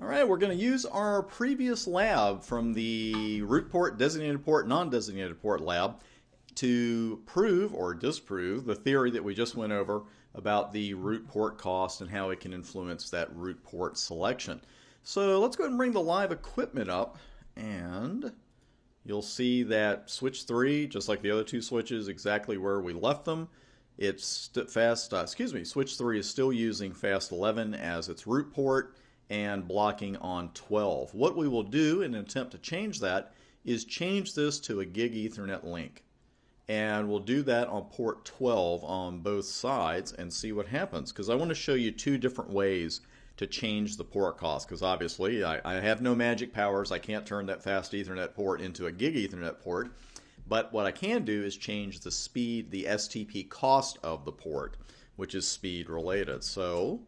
All right, we're going to use our previous lab from the root port, designated port, non-designated port lab to prove or disprove the theory that we just went over about the root port cost and how it can influence that root port selection. So let's go ahead and bring the live equipment up, and you'll see that switch 3, just like the other two switches, exactly where we left them. It's switch 3 is still using fast 11 as its root port and blocking on 12. What we will do in an attempt to change that is change this to a gig Ethernet link. And we'll do that on port 12 on both sides and see what happens, because I want to show you two different ways to change the port cost, because obviously I have no magic powers. I can't turn that fast Ethernet port into a gig Ethernet port, but what I can do is change the speed, the STP cost of the port, which is speed related. So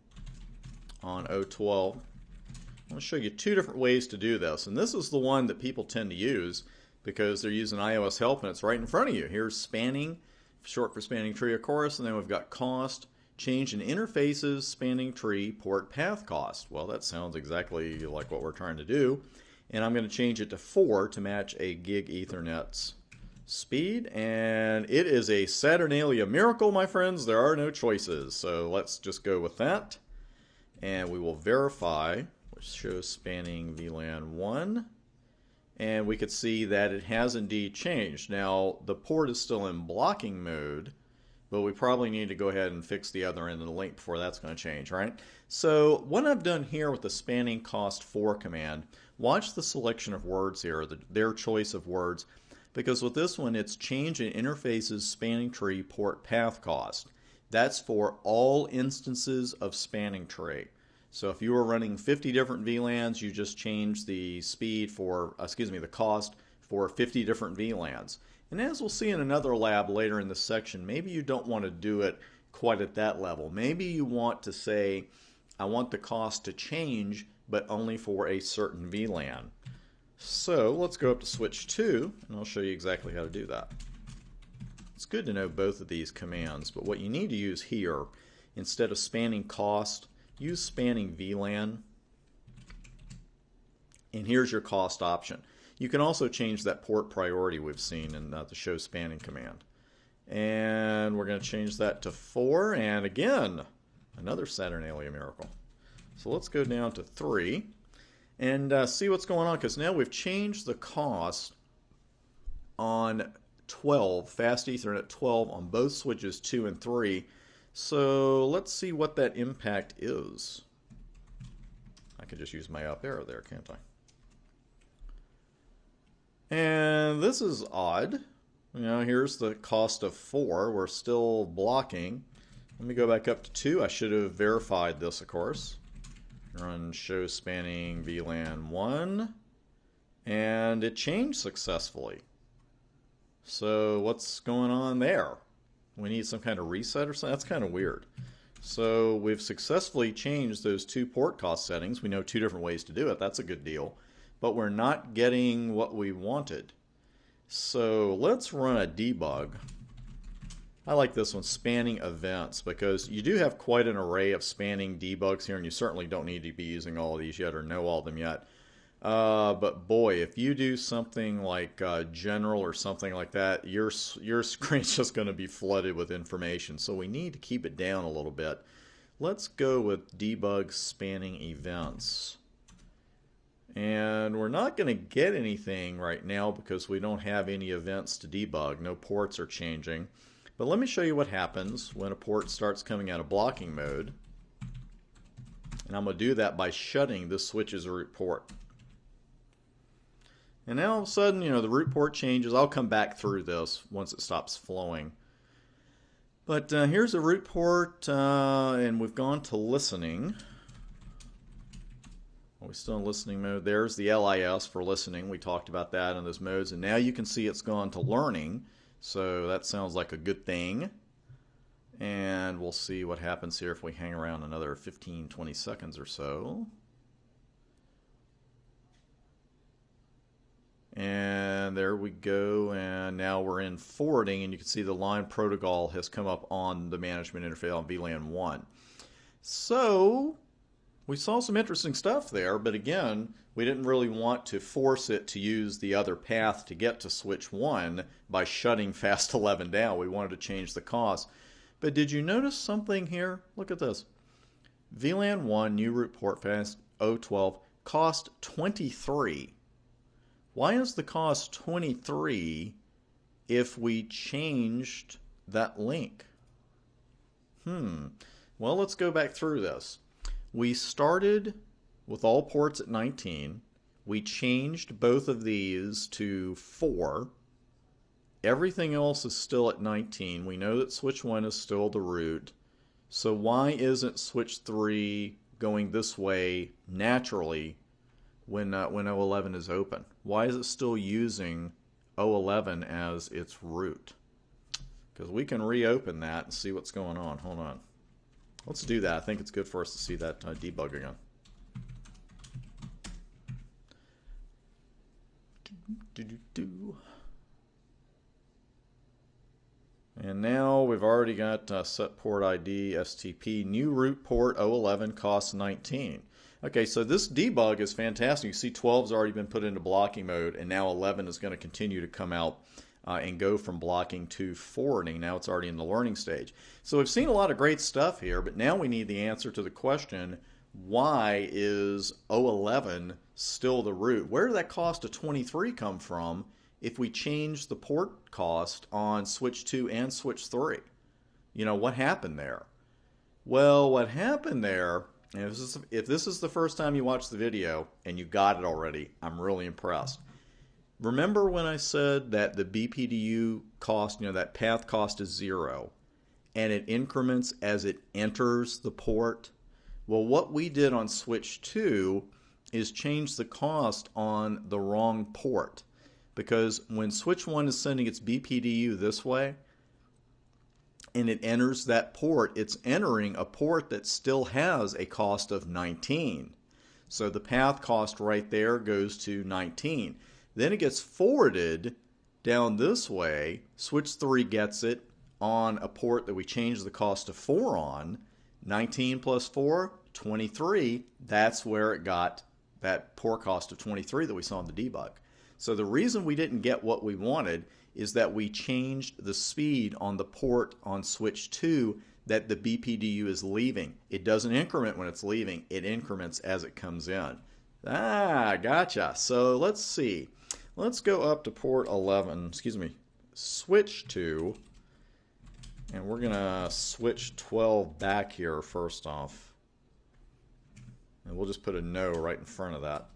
on O12, I'm going to show you two different ways to do this, and this is the one that people tend to use because they're using iOS help and it's right in front of you. Here's spanning, short for spanning tree, of course, and then we've got cost, change in interfaces, spanning tree, port path cost. Well, that sounds exactly like what we're trying to do, and I'm going to change it to 4 to match a gig Ethernet's speed, and it is a Saturnalia miracle, my friends. There are no choices, so let's just go with that, and we will verify, which shows spanning VLAN 1. And we could see that it has indeed changed. Now, the port is still in blocking mode, but we probably need to go ahead and fix the other end of the link before that's going to change, right? So what I've done here with the spanning cost 4 command, watch the selection of words here, their choice of words, because with this one, it's change in interfaces, spanning tree, port path cost. That's for all instances of spanning tree. So if you were running 50 different VLANs, you just change the speed for, the cost for 50 different VLANs. And as we'll see in another lab later in this section, maybe you don't want to do it quite at that level. Maybe you want to say, I want the cost to change, but only for a certain VLAN. So let's go up to switch 2, and I'll show you exactly how to do that. It's good to know both of these commands, but what you need to use here, instead of spanning cost, use spanning VLAN, and here's your cost option. You can also change that port priority we've seen in the show spanning command. And we're going to change that to 4, and again, another Saturnalia miracle. So let's go down to 3 and see what's going on, because now we've changed the cost on 12, fast Ethernet 12 on both switches 2 and 3. So let's see what that impact is. I could just use my up arrow there, can't I? And this is odd. You know, here's the cost of 4. We're still blocking. Let me go back up to 2. I should have verified this, of course. Run show spanning VLAN 1. And it changed successfully. So what's going on there? We need some kind of reset or something? That's kind of weird. So we've successfully changed those two port cost settings. We know two different ways to do it. That's a good deal. But we're not getting what we wanted. So let's run a debug. I like this one, spanning events, because you do have quite an array of spanning debugs here, and you certainly don't need to be using all of these yet or know all of them yet. But boy, if you do something like general or something like that, your screen's just going to be flooded with information. So we need to keep it down a little bit. Let's go with debug spanning events. And we're not going to get anything right now because we don't have any events to debug. No ports are changing. But let me show you what happens when a port starts coming out of blocking mode. And I'm going to do that by shutting this switch's root port. And now all of a sudden, you know, the root port changes. I'll come back through this once it stops flowing. But here's a root port, and we've gone to listening. Are we still in listening mode? There's the LIS for listening. We talked about that in those modes. And now you can see it's gone to learning. So that sounds like a good thing. And we'll see what happens here if we hang around another 15, 20 seconds or so. And there we go, and now we're in forwarding, and you can see the line protocol has come up on the management interface on VLAN 1. So We saw some interesting stuff there, but again, we didn't really want to force it to use the other path to get to switch 1 by shutting fast 11 down. We wanted to change the cost. But did you notice something here? Look at this. VLAN 1 new root port fast 012 cost 23. Why is the cost 23 if we changed that link? Well, let's go back through this. We started with all ports at 19. We changed both of these to 4. Everything else is still at 19. We know that switch 1 is still the root. So why isn't switch 3 going this way naturally when 011 is open? Why is it still using 011 as its root? Because we can reopen that and see what's going on. Hold on. Let's do that. I think it's good for us to see that debug again. And now we've already got set port ID, STP, new root port 011 costs 19. Okay, so this debug is fantastic. You see 12's already been put into blocking mode, and now 11 is going to continue to come out and go from blocking to forwarding. Now it's already in the learning stage. So we've seen a lot of great stuff here, but now we need the answer to the question, why is 011 still the root? Where did that cost of 23 come from if we change the port cost on switch 2 and switch 3? You know, what happened there? Well, what happened there, and if this is the first time you watch the video and you got it already, I'm really impressed. Remember when I said that the BPDU cost, you know, that path cost is 0, and it increments as it enters the port? Well, what we did on switch 2 is change the cost on the wrong port. Because when switch 1 is sending its BPDU this way, and it enters that port, it's entering a port that still has a cost of 19. So the path cost right there goes to 19. Then it gets forwarded down this way. Switch 3 gets it on a port that we changed the cost to 4 on. 19 plus 4, 23. That's where it got that port cost of 23 that we saw in the debug. So the reason we didn't get what we wanted is that we changed the speed on the port on switch 2 that the BPDU is leaving. It doesn't increment when it's leaving. It increments as it comes in. Ah, gotcha. So let's see. Let's go up to port 11, switch 2, and we're going to switch 12 back here first off. And we'll just put a no right in front of that.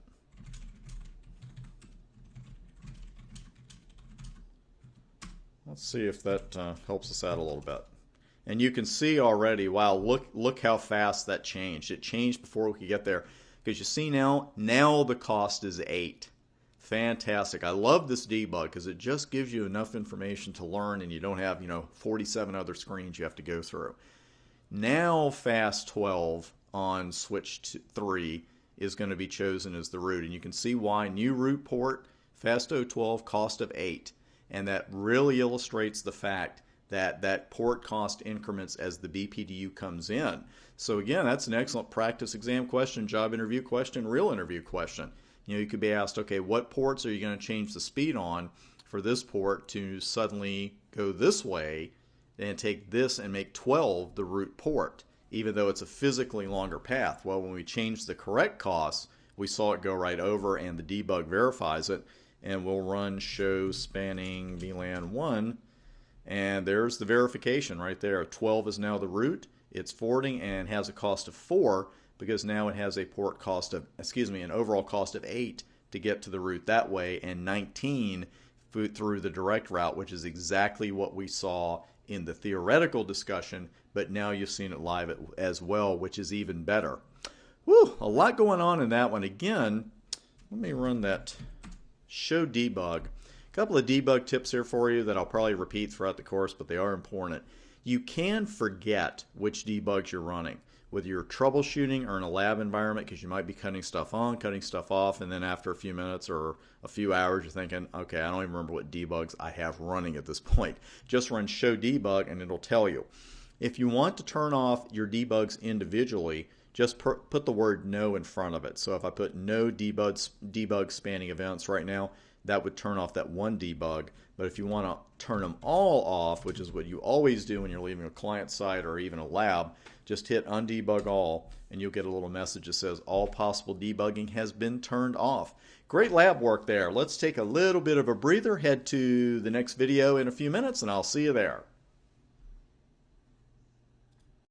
Let's see if that helps us out a little bit. And you can see already, wow, look how fast that changed. It changed before we could get there. Because you see now the cost is 8. Fantastic. I love this debug because it just gives you enough information to learn and you don't have, 47 other screens you have to go through. Now fast 12 on switch 3 is going to be chosen as the root. And you can see why. New root port, fast 012, cost of 8. And that really illustrates the fact that that port cost increments as the BPDU comes in. So again, that's an excellent practice exam question, job interview question, real interview question. You could be asked, okay, what ports are you going to change the speed on for this port to suddenly go this way and take this and make 12 the root port, even though it's a physically longer path? Well, when we changed the correct cost, we saw it go right over and the debug verifies it. And we'll run show spanning VLAN 1, and there's the verification right there. 12 is now the root. It's forwarding and has a cost of 4 because now it has a port cost of, an overall cost of 8 to get to the root that way, and 19 through the direct route, which is exactly what we saw in the theoretical discussion, but now you've seen it live as well, which is even better. Whew, a lot going on in that one. Again, let me run that show debug. A couple of debug tips here for you that I'll probably repeat throughout the course, but they are important. You can forget which debugs you're running, whether you're troubleshooting or in a lab environment, because you might be cutting stuff on, cutting stuff off, and then after a few minutes or a few hours, you're thinking, okay, I don't even remember what debugs I have running at this point. Just run show debug and it'll tell you. If you want to turn off your debugs individually, just put the word no in front of it. So if I put no debug spanning events right now, that would turn off that one debug. But if you want to turn them all off, which is what you always do when you're leaving a client site or even a lab, just hit undebug all and you'll get a little message that says all possible debugging has been turned off. Great lab work there. Let's take a little bit of a breather, head to the next video in a few minutes, and I'll see you there.